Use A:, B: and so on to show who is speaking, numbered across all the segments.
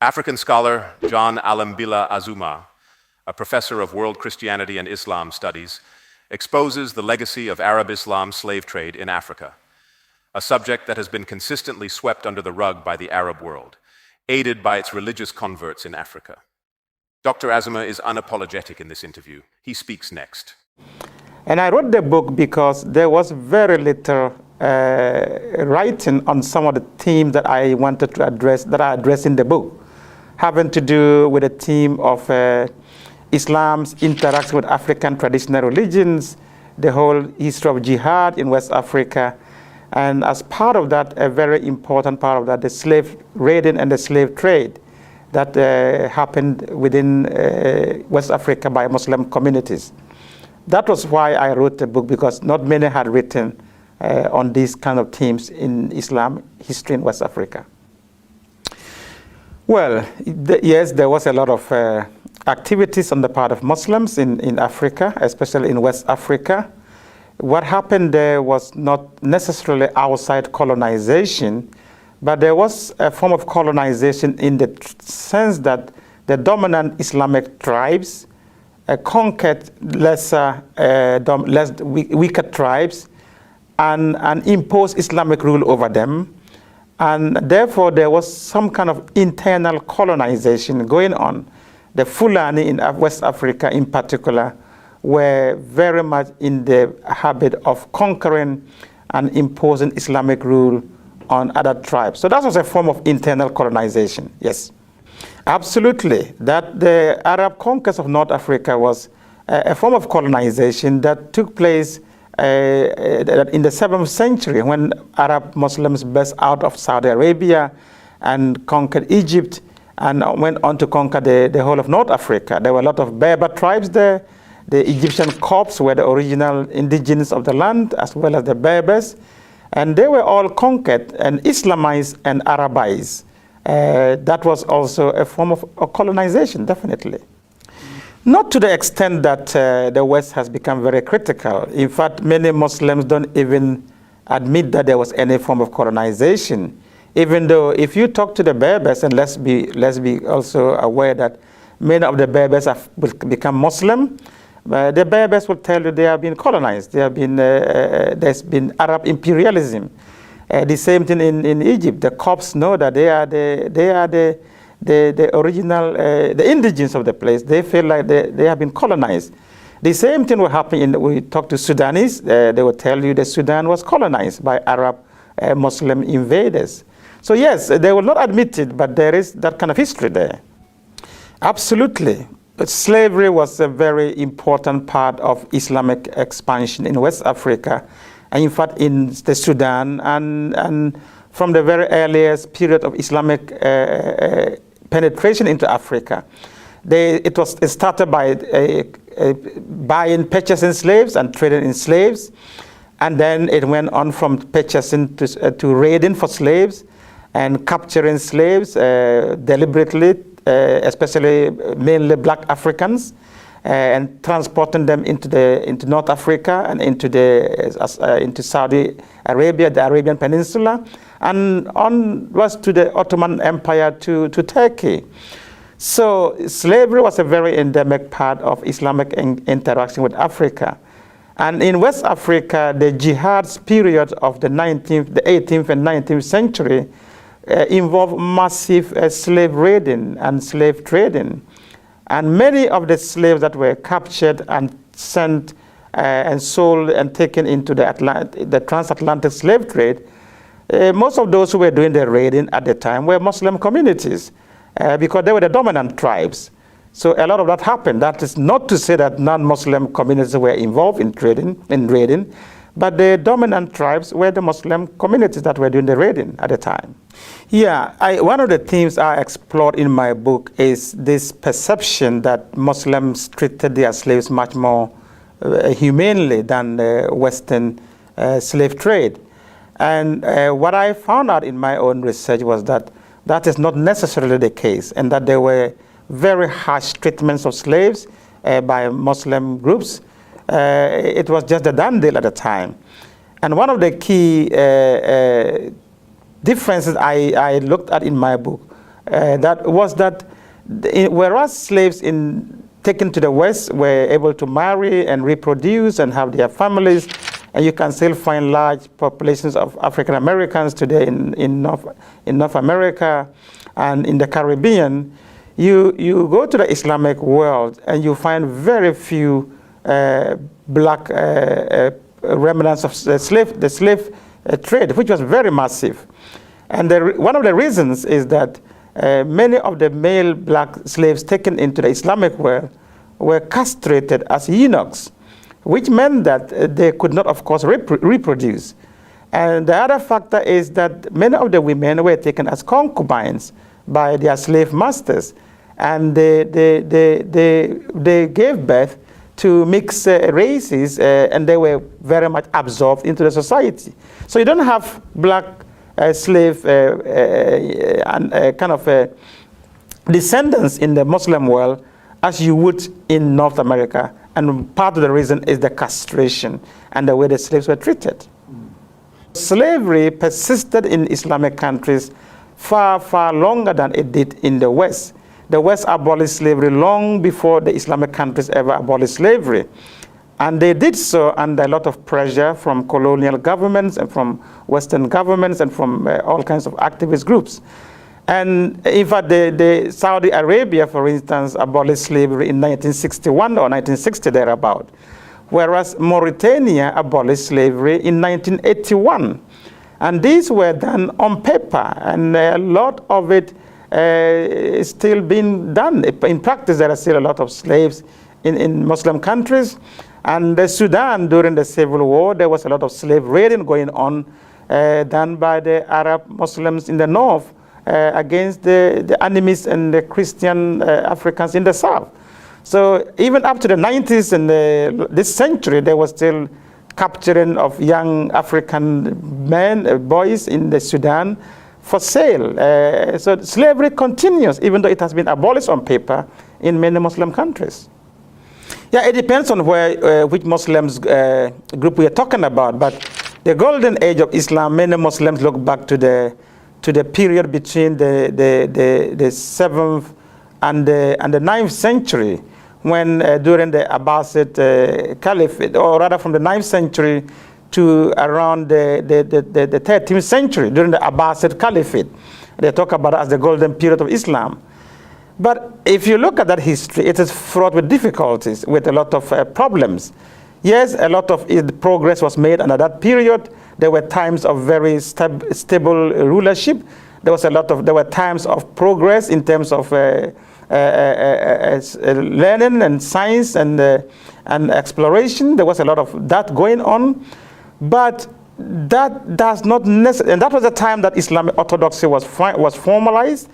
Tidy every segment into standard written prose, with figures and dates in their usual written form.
A: African scholar John Alambila Azuma, a professor of world Christianity and Islam studies, exposes the legacy of Arab-Islam slave trade in Africa, a subject that has been consistently swept under the rug by the Arab world, aided by its religious converts in Africa. Dr. Azuma is unapologetic in this interview. He speaks next.
B: And I wrote the book because there was very little writing on some of the themes that I wanted to address, that I address in the book, having to do with the theme of Islam's interaction with African traditional religions, the whole history of jihad in West Africa, and as part of that, a very important part of that, the slave raiding and the slave trade that happened within West Africa by Muslim communities. That was why I wrote the book, because not many had written on these kind of themes in Islam history in West Africa. Well, yes, there was a lot of activities on the part of Muslims in Africa, especially in West Africa. What happened there was not necessarily outside colonization, but there was a form of colonization in the sense that the dominant Islamic tribes conquered weaker tribes and imposed Islamic rule over them. And therefore, there was some kind of internal colonization going on. The Fulani in West Africa in particular were very much in the habit of conquering and imposing Islamic rule on other tribes. So that was a form of internal colonization, yes. Absolutely, that the Arab conquest of North Africa was a form of colonization that took place in the 7th century when Arab Muslims burst out of Saudi Arabia and conquered Egypt and went on to conquer the whole of North Africa. There were a lot of Berber tribes there. The Egyptian Copts were the original indigenes of the land, as well as the Berbers. And they were all conquered and Islamized and Arabized. That was also a form of colonization, definitely. Not to the extent that the West has become very critical. In fact, many Muslims don't even admit that there was any form of colonization. Even though if you talk to the Berbers, and let's be also aware that many of the Berbers have become Muslim, the Berbers will tell you they have been colonized. There's been Arab imperialism. The same thing in Egypt. The Copts know that they are the original, the indigenes of the place. They feel like they have been colonized. The same thing will happen we talk to Sudanese. They will tell you that Sudan was colonized by Arab Muslim invaders. So yes, they will not admit it, but there is that kind of history there. Absolutely. Slavery was a very important part of Islamic expansion in West Africa, and in fact in the Sudan, and from the very earliest period of Islamic penetration into Africa. It started by buying, purchasing slaves and trading in slaves, and then it went on from purchasing to raiding for slaves and capturing slaves deliberately, especially mainly black Africans, and transporting them into North Africa and into Saudi Arabia, the Arabian Peninsula, and onwards to the Ottoman Empire to Turkey. So slavery was a very endemic part of Islamic interaction with Africa. And in West Africa, the jihad's period of the 18th and 19th century involved massive slave raiding and slave trading. And many of the slaves that were captured and sent and sold and taken into the transatlantic slave trade, most of those who were doing the raiding at the time were Muslim communities because they were the dominant tribes. So a lot of that happened. That is not to say that non-Muslim communities were involved in raiding, but the dominant tribes were the Muslim communities that were doing the raiding at the time. Yeah, one of the themes I explored in my book is this perception that Muslims treated their slaves much more humanely than the Western slave trade. And what I found out in my own research was that that is not necessarily the case, and that there were very harsh treatments of slaves by Muslim groups. It was just a done deal at the time. And one of the key differences I looked at in my book whereas slaves taken to the West were able to marry and reproduce and have their families, and you can still find large populations of African Americans today in North America and in the Caribbean. You go to the Islamic world and you find very few black remnants of the slave trade, which was very massive. And one of the reasons is that many of the male black slaves taken into the Islamic world were castrated as eunuchs, which meant that they could not, of course, reproduce. And the other factor is that many of the women were taken as concubines by their slave masters, and they gave birth to mixed races, and they were very much absorbed into the society. So you don't have black slave kind of descendants in the Muslim world as you would in North America. And part of the reason is the castration and the way the slaves were treated. Slavery persisted in Islamic countries far, far longer than it did in the West. The West abolished slavery long before the Islamic countries ever abolished slavery. And they did so under a lot of pressure from colonial governments and from Western governments and from all kinds of activist groups. And in fact, the Saudi Arabia, for instance, abolished slavery in 1961 or 1960 thereabout, whereas Mauritania abolished slavery in 1981. And these were done on paper, and a lot of it is still being done. In practice, there are still a lot of slaves in Muslim countries. And the Sudan, during the civil war, there was a lot of slave raiding going on, done by the Arab Muslims in the north against the enemies and the Christian Africans in the south. So even up to the 90s and this century, there was still capturing of young African men, boys in the Sudan for sale. So slavery continues, even though it has been abolished on paper in many Muslim countries. Yeah, it depends on which Muslims group we are talking about. But the golden age of Islam, many Muslims look back to the period between the 7th and the 9th century, when during the Abbasid Caliphate, or rather from the 9th century to around the 13th century, during the Abbasid Caliphate. They talk about it as the golden period of Islam. But if you look at that history, it is fraught with difficulties, with a lot of problems. Yes, a lot of progress was made under that period. There were times of very stable rulership. There were times of progress in terms of learning and science and exploration. There was a lot of that going on. But that does not necessarily, and that was the time that Islamic orthodoxy was formalized.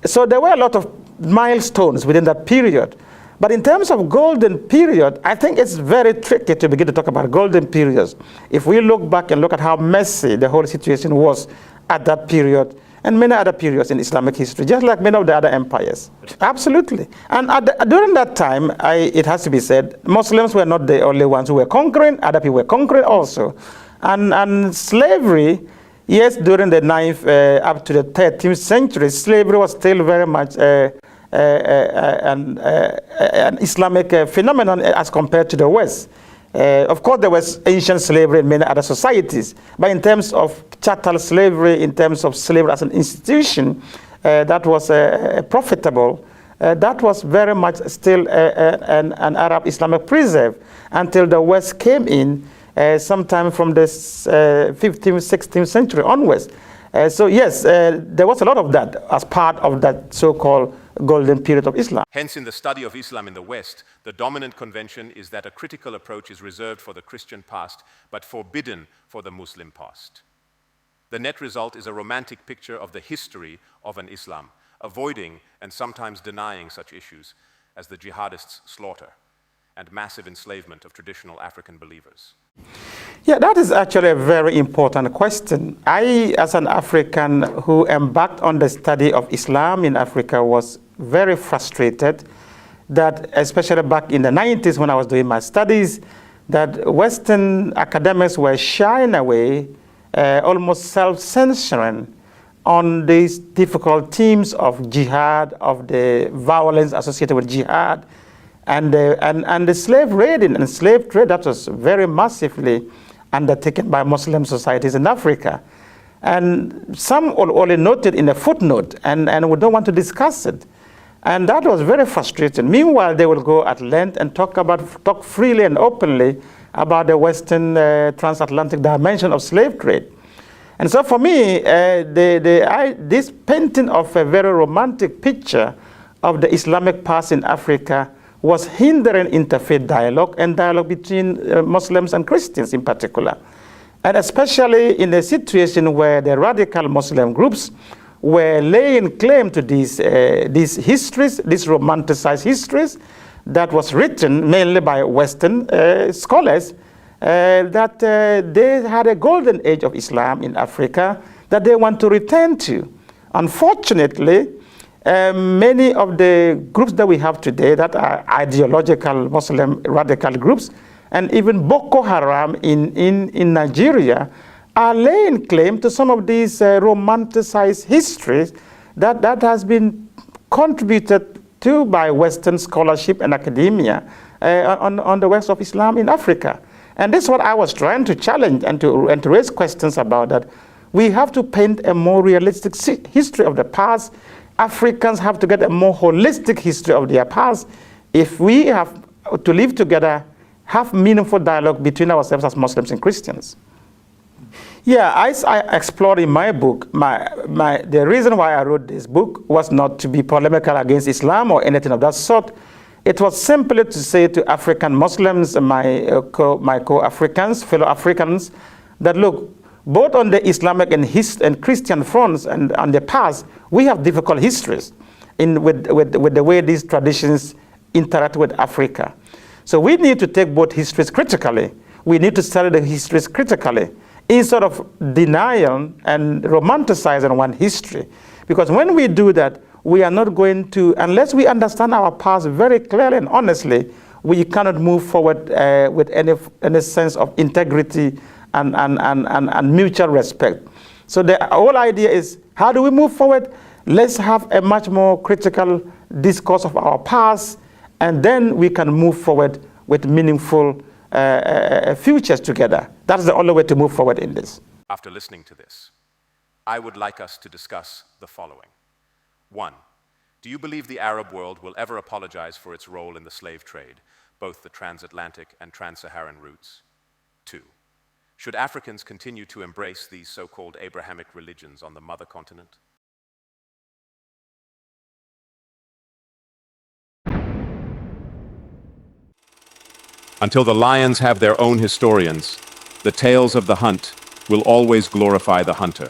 B: So there were a lot of milestones within that period. But in terms of golden period, I think it's very tricky to begin to talk about golden periods. If we look back and look at how messy the whole situation was at that period and many other periods in Islamic history, just like many of the other empires. Absolutely. And during that time, it has to be said, Muslims were not the only ones who were conquering, other people were conquering also. And slavery, yes, during the 9th up to the 13th century, slavery was still very much an Islamic phenomenon as compared to the West. Of course, there was ancient slavery in many other societies, but in terms of chattel slavery, in terms of slavery as an institution, that was profitable. That was very much still an Arab Islamic preserve until the West came in sometime from the 15th, 16th century onwards. So yes, there was a lot of that as part of that so-called golden period of Islam.
A: Hence, in the study of Islam in the West, the dominant convention is that a critical approach is reserved for the Christian past, but forbidden for the Muslim past. The net result is a romantic picture of the history of an Islam, avoiding and sometimes denying such issues as the jihadists' slaughter and massive enslavement of traditional African believers.
B: Yeah, that is actually a very important question. I, as an African who embarked on the study of Islam in Africa, was very frustrated that, especially back in the 90s when I was doing my studies, that Western academics were shying away, almost self-censoring on these difficult themes of jihad, of the violence associated with jihad, and the slave raiding and slave trade that was very massively undertaken by Muslim societies in Africa. And some only noted in a footnote, and we don't want to discuss it. And that was very frustrating. Meanwhile, they will go at length and talk freely and openly about the Western transatlantic dimension of slave trade. And so for me, this painting of a very romantic picture of the Islamic past in Africa was hindering interfaith dialogue and dialogue between Muslims and Christians in particular. And especially in a situation where the radical Muslim groups were laying claim to these histories, these romanticized histories that was written mainly by Western scholars, that they had a golden age of Islam in Africa that they want to return to. Unfortunately, many of the groups that we have today that are ideological Muslim radical groups, and even Boko Haram in Nigeria, are laying claim to some of these romanticized histories that has been contributed to by Western scholarship and academia on the west of Islam in Africa. And this is what I was trying to challenge and to raise questions about, that we have to paint a more realistic history of the past. Africans have to get a more holistic history of their past if we have to live together, have meaningful dialogue between ourselves as Muslims and Christians. Yeah, as I explored in my book, the reason why I wrote this book was not to be polemical against Islam or anything of that sort. It was simply to say to African Muslims, my co-Africans, fellow Africans, that look, both on the Islamic and Christian fronts and on the past, we have difficult histories with the way these traditions interact with Africa. So we need to take both histories critically. We need to study the histories critically instead of denying and romanticizing one history. Because when we do that, we are not going to, unless we understand our past very clearly and honestly, we cannot move forward with any sense of integrity and mutual respect. So the whole idea is, how do we move forward? Let's have a much more critical discourse of our past, and then we can move forward with meaningful futures together. That's the only way to move forward in this.
A: After listening to this, I would like us to discuss the following. 1. Do you believe the Arab world will ever apologize for its role in the slave trade, both the transatlantic and trans-Saharan routes? 2. Should Africans continue to embrace these so-called Abrahamic religions on the mother continent? Until the lions have their own historians, the tales of the hunt will always glorify the hunter.